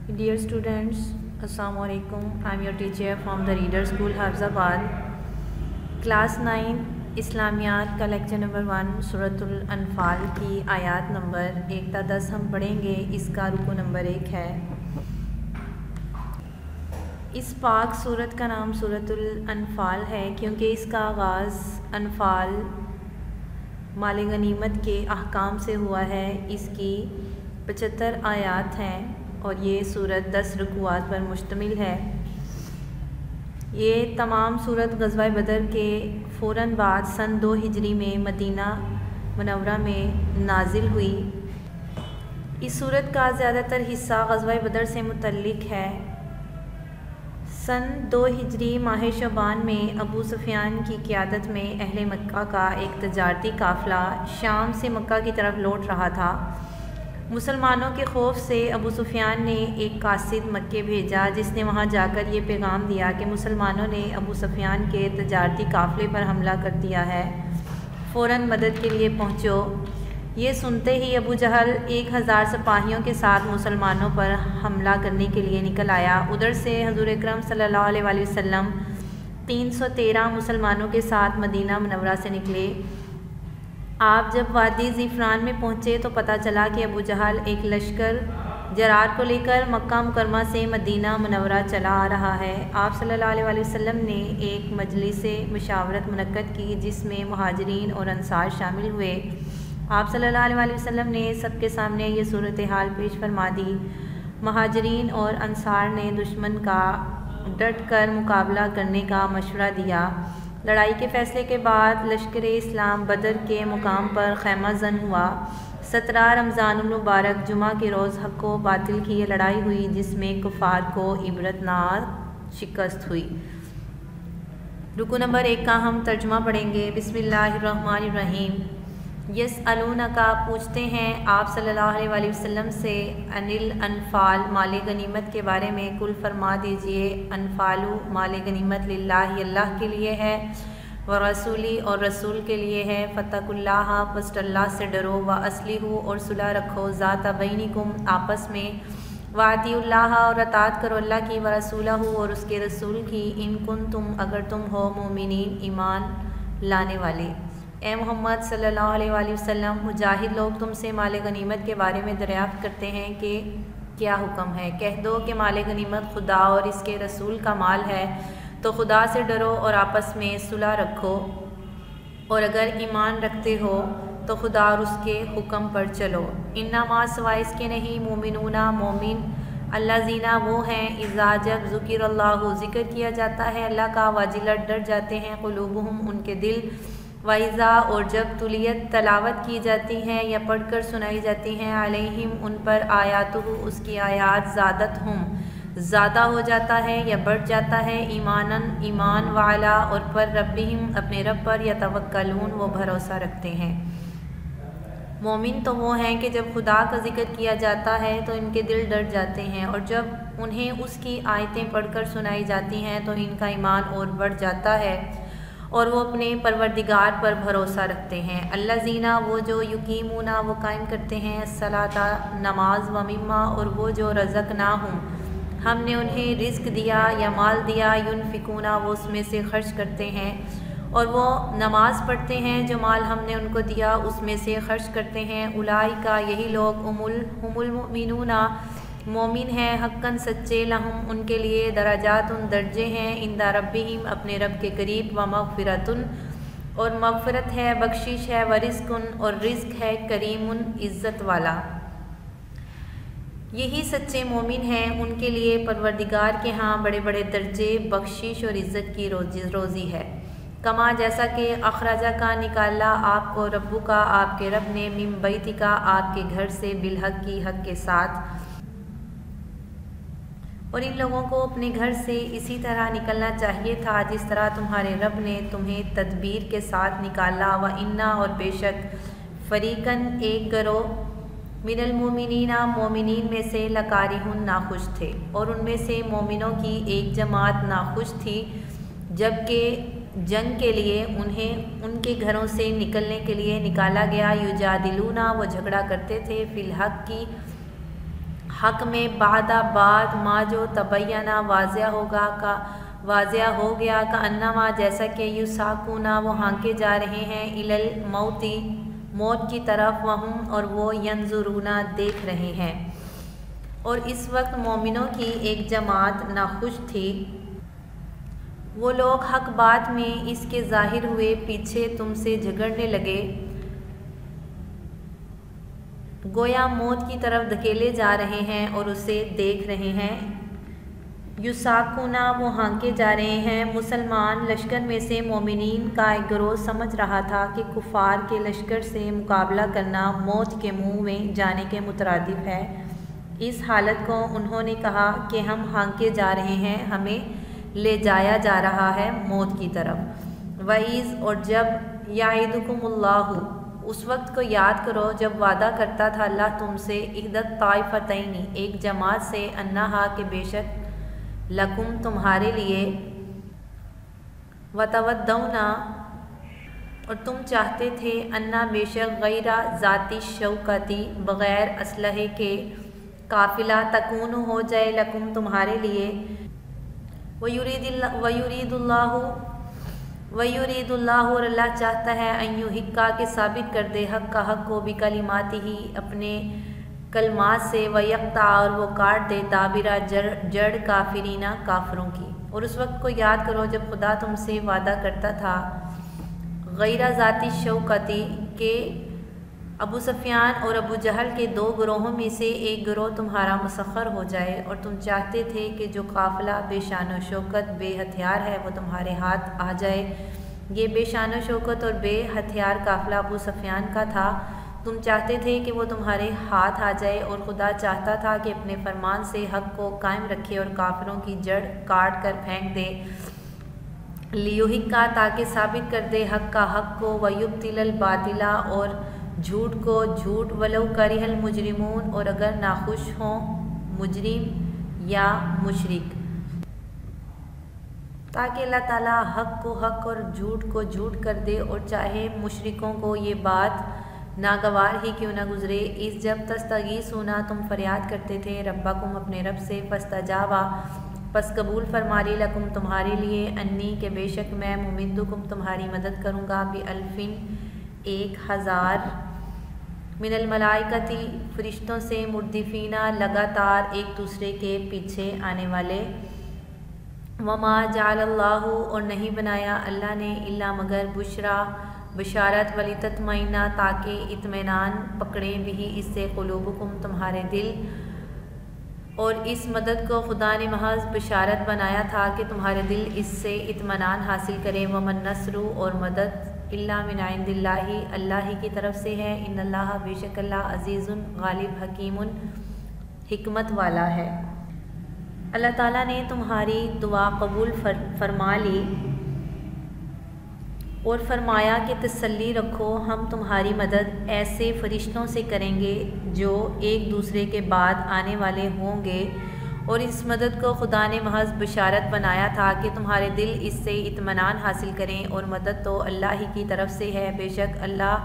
Dear students, Assalamu alaikum. I am your teacher from the Reader School, Hafizabad. Class 9 اسلامیات کا lecture number 1 سورۃ الانفال کی آیات number 1 تا 10 ہم پڑھیں گے. اس کا رکوع نمبر 1 ہے. اس پاک سورت کا نام سورۃ الانفال ہے کیونکہ اس کا آغاز انفال مال غنیمت کے احکام سے ہوا ہے. اس کی 75 آیات ہیں اور یہ سورت 10 رکوعات پر مشتمل ہے. یہ تمام سورت غزوہ بدر کے فوراً بعد سن 2 ہجری میں مدینہ منورہ میں نازل ہوئی. اس سورت کا زیادہ تر حصہ غزوہ بدر سے متعلق ہے. سن 2 ہجری ماہ شعبان میں ابو سفیان کی قیادت میں اہل مکہ کا ایک تجارتی قافلہ شام سے مکہ کی طرف لوٹ رہا تھا. مسلمانوں کے خوف سے ابو سفیان نے ایک قاصد مکے بھیجا جس نے وہاں جا کر یہ پیغام دیا کہ مسلمانوں نے ابو سفیان کے تجارتی قافلے پر حملہ کر دیا ہے، فوراً مدد کے لیے پہنچو. یہ سنتے ہی ابو جہل 1000 سپاہیوں کے ساتھ مسلمانوں پر حملہ کرنے کے لیے نکل آیا. ادھر سے حضور اکرم صلی اللہ علیہ وسلم 313 مسلمانوں کے ساتھ مدینہ منورہ سے نکلے. آپ جب وادی زعفران میں پہنچے تو پتہ چلا کہ ابو جہل ایک لشکر جرار کو لے کر مکہ مکرمہ سے مدینہ منورہ چلا آ رہا ہے. آپ صلی اللہ علیہ وسلم نے ایک مجلس مشاورت منعقد کی جس میں مہاجرین اور انصار شامل ہوئے. آپ صلی اللہ علیہ وسلم نے سب کے سامنے یہ صورتحال پیش فرما دی. مہاجرین اور انصار نے دشمن کا ڈٹ کر مقابلہ کرنے کا مشورہ دیا. لڑائی کے فیصلے کے بعد لشکر اسلام بدر کے مقام پر خیمہ زن ہوا. 17 رمضان المبارک جمعہ کے روز حق و باطل کی یہ لڑائی ہوئی جس میں کفار کو عبرتناک شکست ہوئی. رکوع نمبر 1 کا ہم ترجمہ پڑھیں گے. بسم اللہ الرحمن الرحیم. یسألونکا پوچھتے ہیں آپ صلی اللہ علیہ وسلم سے عن الانفال مال غنیمت کے بارے میں. کل فرما دیجئے انفال مال غنیمت للہ اللہ کے لیے ہے، ورسولی اور رسول کے لیے ہے. فاتقوا اللہ پس اللہ سے ڈرو، واصلحوا اور صلح رکھو، ذات بینکم آپس میں، واطیعوا اللہ اور اطاعت کرو اللہ کی، ورسولہ اور اس کے رسول کی، ان کنتم اگر تم ہو مومنین ایمان لانے والے. اے محمد صلی اللہ علیہ وسلم مجاہد لوگ تم سے مال غنیمت کے بارے میں دریافت کرتے ہیں کہ کیا حکم ہے. کہہ دو کہ مال غنیمت خدا اور اس کے رسول کا مال ہے، تو خدا سے ڈرو اور آپس میں صلح رکھو، اور اگر ایمان رکھتے ہو تو خدا اور اس کے حکم پر چلو. انما سوائے اس کے نہیں، مومنون مومن اللہ زینہ وہ ہیں، اذا جب ذکر اللہ ذکر کیا جاتا ہے اللہ کا، واجلت ڈر جاتے ہیں، قلوبہم ان کے دل، وَإِذَا اور جب تلیت تلاوت کی جاتی ہیں یا پڑھ کر سنائی جاتی ہیں، علیہم ان پر آیاتہ اس کی آیات، زادتہم زیادہ ہو جاتا ہے یا بڑھ جاتا ہے، ایماناً ایمان، وعلا اور پر ربہم اپنے رب پر، یتوکلون وہ بھروسہ رکھتے ہیں. مومن تو وہ ہیں کہ جب خدا کا ذکر کیا جاتا ہے تو ان کے دل ڈر جاتے ہیں، اور جب انہیں اس کی آیتیں پڑھ کر سنائی جاتی ہیں تو ان کا ایمان اور بڑھ جاتا ہے اور وہ اپنے پروردگار پر بھروسہ رکھتے ہیں. اللہ زینہ وہ جو یقیمون وہ قائم کرتے ہیں، الصلاۃ نماز، ومما اور وہ جو رزقناہم ہم نے انہیں رزق دیا یا مال دیا، ینفقون وہ اس میں سے خرچ کرتے ہیں، اور وہ نماز پڑھتے ہیں جو مال ہم نے ان کو دیا اس میں سے خرچ کرتے ہیں. اولئک یہی لوگ ہم المؤمنون مومن ہیں، حقاً سچے، لہم ان کے لیے درجات درجے ہیں، عند ربہم اپنے رب کے قریب، ومغفرۃ اور مغفرت ہے، بخشش ہے، ورزق اور رزق ہے، کریم عزت والا. یہی سچے مومن ہیں، ان کے لیے پروردگار کے ہاں بڑے بڑے درجے، بخشش اور عزت کی روزی ہے. کما جیسا کہ اخراجہ کا نکالا آپ کو ربو کا آپ کے رب نے، من بیت کا آپ کے گھر سے، بالحق کی حق کے ساتھ. اور ان لوگوں کو اپنے گھر سے اسی طرح نکلنا چاہیے تھا جس طرح تمہارے رب نے تمہیں تدبیر کے ساتھ نکالا. وَإِنَّا اور بے شک، فریقاً ایک گروہ، من المؤمنین مومنین میں سے، لکارہون ناخوش تھے، اور ان میں سے مومنوں کی ایک جماعت ناخوش تھی جبکہ جنگ کے لیے انہیں ان کے گھروں سے نکلنے کے لیے نکالا گیا. یجادلون وہ جھگڑا کرتے تھے، فی الحق کی حق میں بعد ما جو تبینہ واضح ہو گیا کا انما جیسا کہ یساقونا وہ ہانکے جا رہے ہیں الموتی موت کی طرف وہم اور وہ ینظرونا دیکھ رہے ہیں۔ اور اس وقت مومنوں کی ایک جماعت ناخوش تھی، وہ لوگ حق بات میں اس کے ظاہر ہوئے پیچھے تم سے جھگڑنے لگے، گویا موت کی طرف دھکیلے جا رہے ہیں اور اسے دیکھ رہے ہیں۔ یساقونا وہ ہانکے جا رہے ہیں۔ مسلمان لشکر میں سے مومنین کا ایک گروہ سمجھ رہا تھا کہ کفار کے لشکر سے مقابلہ کرنا موت کے منہ میں جانے کے مترادف ہے۔ اس حالت کو انہوں نے کہا کہ ہم ہانکے جا رہے ہیں، ہمیں لے جایا جا رہا ہے موت کی طرف۔ وَإِذْ اور جب یعدکم اللہ اس وقت کو یاد کرو جب وعدہ کرتا تھا اللہ تم سے احدی طائفتین ایک جماعت سے انہا کہ بے شک لکم تمہارے لیے وتودون اور تم چاہتے تھے انا بے شک غیر ذاتی شوکتی بغیر اسلحے کے قافلہ تکون ہو جائے لکم تمہارے لیے وَيُرِيدُ اللَّهُ اور اللہ چاہتا ہے ان یحقا کہ ثابت کر دے حق کا حق کو بکلماتہ اپنے کلمات سے ویقطع اور وہ کاٹ دے دابرہ جڑ کافرین کافروں کی۔ اور اس وقت کو یاد کرو جب خدا تم سے وعدہ کرتا تھا غیر ذاتی شوکتی کہ ابو سفیان اور ابو جہل کے دو گروہوں میں سے ایک گروہ تمہارا مسخر ہو جائے، اور تم چاہتے تھے کہ جو قافلہ بے شان و شوکت بے ہتھیار ہے وہ تمہارے ہاتھ آ جائے۔ یہ بے شان و شوکت اور بے ہتھیار قافلہ ابو سفیان کا تھا، تم چاہتے تھے کہ وہ تمہارے ہاتھ آ جائے، اور خدا چاہتا تھا کہ اپنے فرمان سے حق کو قائم رکھے اور کافروں کی جڑ کاٹ کر پھینک دے، لیحقا تاکہ ثابت کر دے حق کا حق کو ویبطل الباطل اور جھوٹ کو جھوٹ ولو کرہ المجرمون اور اگر ناخوش ہوں مجرم یا مشرک، تاکہ اللہ تعالیٰ حق کو حق اور جھوٹ کو جھوٹ کر دے اور چاہے مشرکوں کو یہ بات ناگوار ہی کیوں نہ گزرے۔ اس جب تستغیثون تم فریاد کرتے تھے ربکم اپنے رب سے فاستجابا پس قبول فرما لی لکم تمہارے لیے انی کہ بے شک میں ممدکم تمہاری مدد کروں گا بِأَلْفٍ 1000 من الملائکتی فرشتوں سے مردفینہ لگاتار ایک دوسرے کے پیچھے آنے والے۔ وما جعل اللہ اور نہیں بنایا اللہ نے الا مگر بشرا بشارت ولتطمئن تاکہ اطمینان پکڑے بھی اس سے قلوبکم تمہارے دل، اور اس مدد کو خدا نے محض بشارت بنایا تھا کہ تمہارے دل اس سے اطمینان حاصل کرے۔ ومن نصر اور مدد الا من عند اللہ اللہ ہی کی طرف سے ہے، ان اللہ بے شک اللہ عزیز غالب حکیم حکمت والا ہے۔ اللہ تعالیٰ نے تمہاری دعا قبول فرما لی اور فرمایا کہ تسلی رکھو ہم تمہاری مدد ایسے فرشتوں سے کریں گے جو ایک دوسرے کے بعد آنے والے ہوں گے، اور اس مدد کو خدا نے محض بشارت بنایا تھا کہ تمہارے دل اس سے اطمینان حاصل کریں، اور مدد تو اللہ ہی کی طرف سے ہے، بے شک اللہ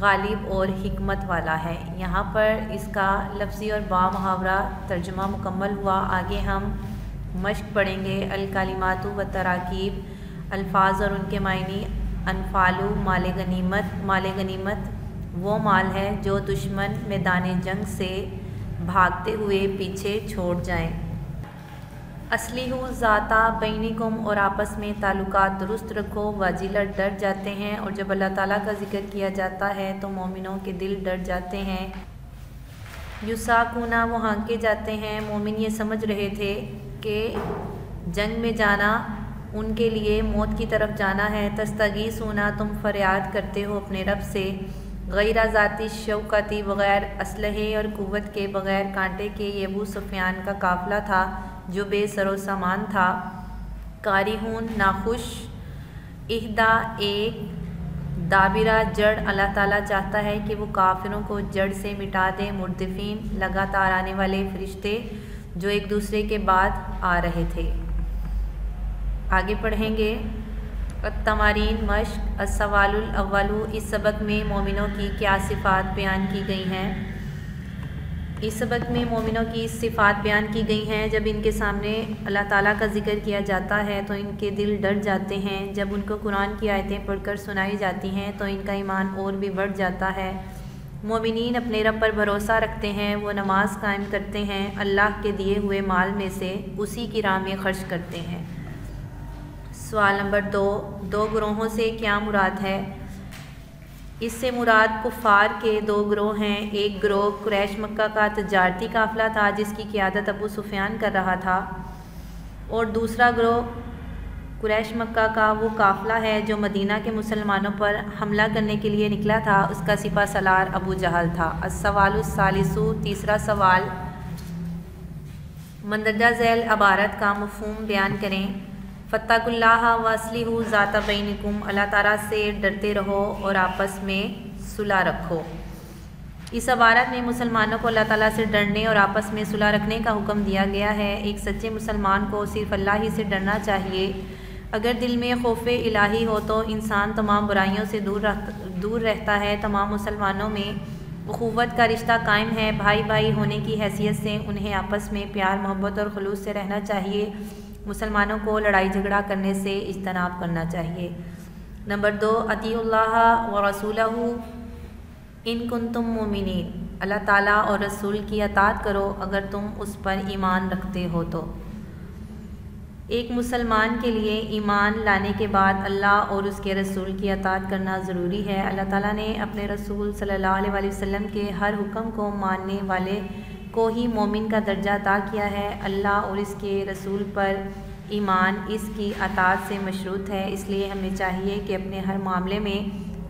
غالب اور حکمت والا ہے۔ یہاں پر اس کا لفظی اور با محاورہ ترجمہ مکمل ہوا۔ آگے ہم مشق پڑھیں گے۔ الکلمات و تراکیب الفاظ اور ان کے معنی۔ انفالو مال غنیمت وہ مال ہے جو دشمن میدان جنگ سے بھاگتے ہوئے پیچھے چھوڑ جائیں۔ اصلحوا ذات بینکم اور آپس میں تعلقات درست رکھو، واجلہ ڈر جاتے ہیں، اور جب اللہ تعالیٰ کا ذکر کیا جاتا ہے تو مومنوں کے دل ڈر جاتے ہیں۔ یساقون وہ ہانکے جاتے ہیں۔ مومن یہ سمجھ رہے تھے کہ جنگ میں جانا ان کے لیے موت کی طرف جانا ہے۔ تستغیثون تم فریاد کرتے ہو اپنے رب سے غیر ذاتی شوکتی بغیر اسلحے اور قوت کے بغیر کانٹے کے، یہ ابو سفیان کا قافلہ تھا جو بے سر و سامان تھا۔ کارہون ناخوش، احدا ایک، دابرہ جڑ اللہ تعالیٰ چاہتا ہے کہ وہ کافروں کو جڑ سے مٹا دے۔ مردفین لگاتار آنے والے فرشتے جو ایک دوسرے کے بعد آ رہے تھے۔ آگے پڑھیں گے۔ التمارین مشق۔ السوال الاول اس سبق میں مومنوں کی کیا صفات بیان کی گئی ہیں؟ اس سبق میں مومنوں کی صفات بیان کی گئی ہیں۔ جب ان کے سامنے اللہ تعالیٰ کا ذکر کیا جاتا ہے تو ان کے دل ڈر جاتے ہیں، جب ان کو قرآن کی آیتیں پڑھ کر سنائی جاتی ہیں تو ان کا ایمان اور بھی بڑھ جاتا ہے۔ مومنین اپنے رب پر بھروسہ رکھتے ہیں، وہ نماز قائم کرتے ہیں، اللہ کے دیے ہوئے مال میں سے اسی کی راہ میں خرچ کرتے ہیں۔ سوال نمبر 2، دو گروہوں سے کیا مراد ہے؟ اس سے مراد کفار کے دو گروہ ہیں۔ ایک گروہ قریش مکہ کا تجارتی قافلہ تھا جس کی قیادت ابو سفیان کر رہا تھا، اور دوسرا گروہ قریش مکہ کا وہ قافلہ ہے جو مدینہ کے مسلمانوں پر حملہ کرنے کے لیے نکلا تھا، اس کا سپہ سالار ابو جہل تھا۔ السوال الثالث، تیسرا سوال، مندرجہ ذیل عبارت کا مفہوم بیان کریں۔ فاتقوا اللہ واصلحوا ذات بینکم، اللہ تعالیٰ سے ڈرتے رہو اور آپس میں صلح رکھو۔ اس عبارت میں مسلمانوں کو اللہ تعالیٰ سے ڈرنے اور آپس میں صلح رکھنے کا حکم دیا گیا ہے۔ ایک سچے مسلمان کو صرف اللہ ہی سے ڈرنا چاہیے۔ اگر دل میں خوف الہی ہو تو انسان تمام برائیوں سے دور رہتا ہے۔ تمام مسلمانوں میں اخوت کا رشتہ قائم ہے، بھائی بھائی ہونے کی حیثیت سے انہیں آپس میں پیار محبت اور خلوص سے رہنا چاہیے۔ مسلمانوں کو لڑائی جھگڑا کرنے سے اجتناب کرنا چاہیے۔ نمبر 2، اطیعوا اللہ ورسولہ ان کنتم مومنین، اللہ تعالیٰ اور رسول کی اطاعت کرو اگر تم اس پر ایمان رکھتے ہو تو۔ ایک مسلمان کے لیے ایمان لانے کے بعد اللہ اور اس کے رسول کی اطاعت کرنا ضروری ہے۔ اللہ تعالیٰ نے اپنے رسول صلی اللہ علیہ وسلم کے ہر حکم کو ماننے والے کو ہی مومن کا درجہ عطا کیا ہے۔ اللہ اور اس کے رسول پر ایمان اس کی اطاعت سے مشروط ہے، اس لیے ہمیں چاہیے کہ اپنے ہر معاملے میں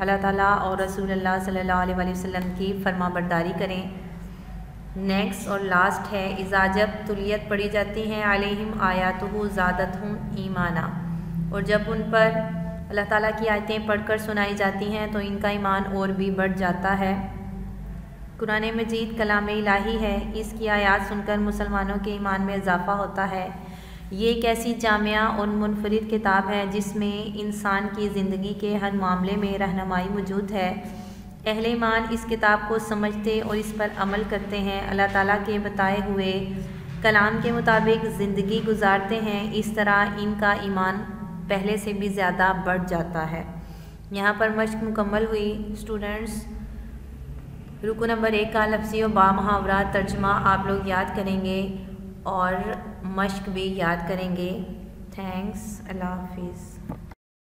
اللہ تعالیٰ اور رسول اللہ صلی اللہ علیہ وسلم کی فرما برداری کریں۔ نیکسٹ اور لاسٹ ہے، اذا جب تلیت پڑھی جاتی ہیں علیہم آیاتہ زادتہم ایمانا، اور جب ان پر اللہ تعالیٰ کی آیتیں پڑھ کر سنائی جاتی ہیں تو ان کا ایمان اور بھی بڑھ جاتا ہے۔ قرآن مجید کلام الہی ہے، اس کی آیات سن کر مسلمانوں کے ایمان میں اضافہ ہوتا ہے۔ یہ ایک ایسی جامعہ اور منفرد کتاب ہے جس میں انسان کی زندگی کے ہر معاملے میں رہنمائی موجود ہے۔ اہل ایمان اس کتاب کو سمجھتے اور اس پر عمل کرتے ہیں، اللہ تعالیٰ کے بتائے ہوئے کلام کے مطابق زندگی گزارتے ہیں، اس طرح ان کا ایمان پہلے سے بھی زیادہ بڑھ جاتا ہے۔ یہاں پر مشق مکمل ہوئی۔ اسٹوڈنٹس، رکو نمبر 1 کا لفظی و با محاورہ ترجمہ آپ لوگ یاد کریں گے اور مشق بھی یاد کریں گے۔ تھینکس، اللہ حافظ۔